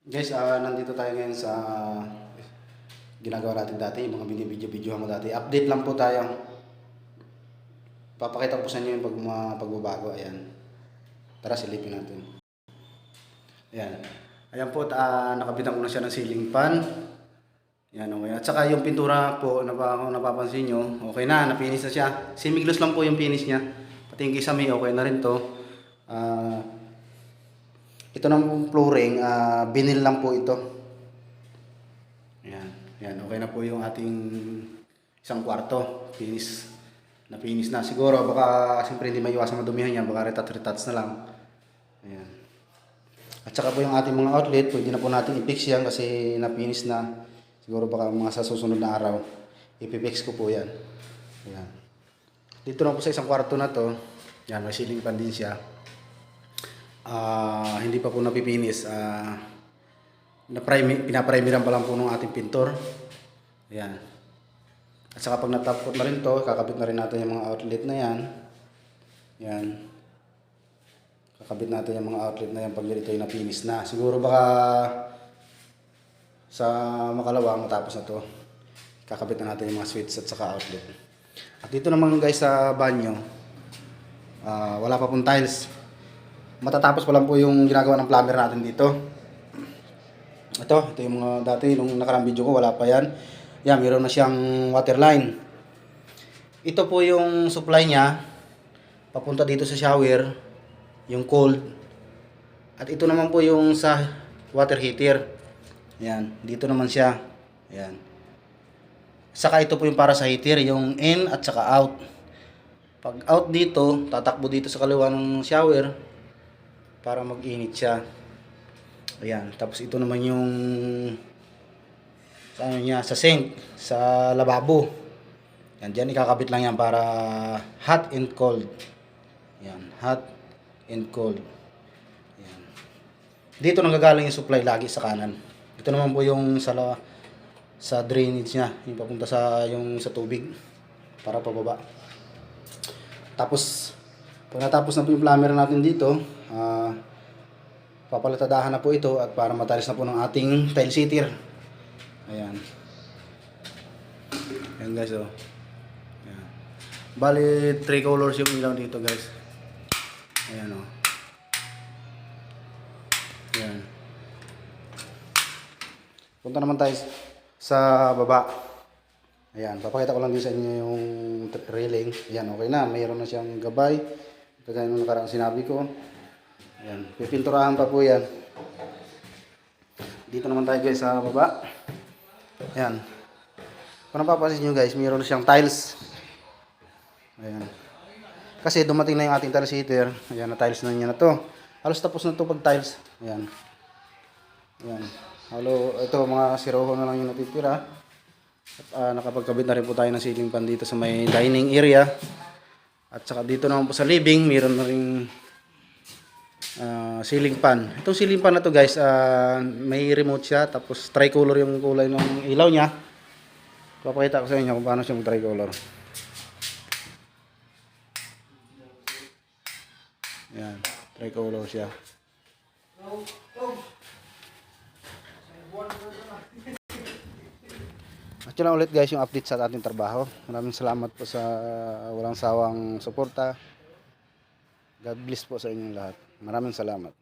Guys, nandito tayo ngayon sa ginagawa natin dati, yung mga binibidyo-videohan mo dati. Update lang po tayo. Papakita ko po sa inyo yung pagbabago. Ayan. Tara, silipin natin. Ayan. Ayan po, nakabitan ko na siya ng ceiling fan. Ayan, okay. At saka yung pintura po, kung napapansin nyo, okay na, napinis na siya. Semi-gloss lang po yung finish niya. Pati yung kisame, okay na rin to. Ito ng flooring, vinyl lang po ito. Ayan, ayan, okay na po yung ating isang kwarto. Finish na. Siguro baka siyempre hindi maiwasan madumihan yan, baka retouch na lang. Ayan. At saka po yung ating mga outlet, pwede na po natin i-fix yan kasi na-finish na. Siguro baka mga sa susunod na araw, i-fix ko po yan. Ayan. Dito na po sa isang kwarto na to, yan, may ceiling fan din siya. Hindi pa po napipinis. Pinaprimeran pa lang po ng ating pintor. Ayan. At saka pag natapos na rin to, kakabit na rin natin yung mga outlet na yan. Ayan. Kakabit natin yung mga outlet na yan pag ito yung napinis na. Siguro baka sa makalawa matapos na to, kakabit na natin yung mga switch at saka outlet. At dito naman guys sa banyo, wala pa pong tiles. Matatapos pa lang po yung ginagawa ng plumber natin dito. Ito yung mga dati, nung nakarang video ko, wala pa yan. Yan, meron na siyang water line. Ito po yung supply niya, papunta dito sa shower, yung cold. At ito naman po yung sa water heater. Yan, dito naman siya. Yan. Saka ito po yung para sa heater, yung in at saka out. Pag out dito, tatakbo dito sa kaliwa ng shower para mag-init siya. Ayan, tapos ito naman yung sa ano niya, sa sink, sa lababo. Yan, diyan ikakabit lang yan para hot and cold. Yan, hot and cold. Yan. Dito nanggagaling yung supply lagi sa kanan. Ito naman po yung sa drainage niya, yung papunta sa tubig para pababa. Tapos pag natapos na po yung plumber natin dito, papalatadahan na po ito at para matalis na po ng ating tile sitter. Ayan. Ayan guys, oh. Ayan. Bali 3 colors yung ilaw dito guys. Ayan, oh. Ayan. Punta naman tayo sa baba. Ayan, papakita ko lang din sa inyo yung railing. Ayan, okay na, mayroon na siyang gabay. Kagaya nung nakarang sinabi ko. Ayan, pipinturahan pa po yan. Dito naman tayo guys sa baba. Ayan. Kung napapansin nyo guys, mayroon siyang tiles. Ayan. Kasi dumating na yung ating tiles heater. Ayan, na tiles na niya na to. Halos tapos na to pag tiles. Ayan. Ayan. Halo, ito mga siroho na lang yung natitira. At nakapagkabit na rin po tayo ng ceiling fan dito sa may dining area. At saka dito naman po sa living, mayroon na rin ceiling fan. Itong ceiling fan na to guys, may remote siya. Tapos tricolor yung kulay ng ilaw niya. Papakita ko sa inyo kung paano siya mag-tricolor. Yan, tricolor siya. At yun lang ulit guys yung update sa ating trabaho. Maraming salamat po sa walang sawang suporta. God bless po sa inyong lahat. Maraming salamat.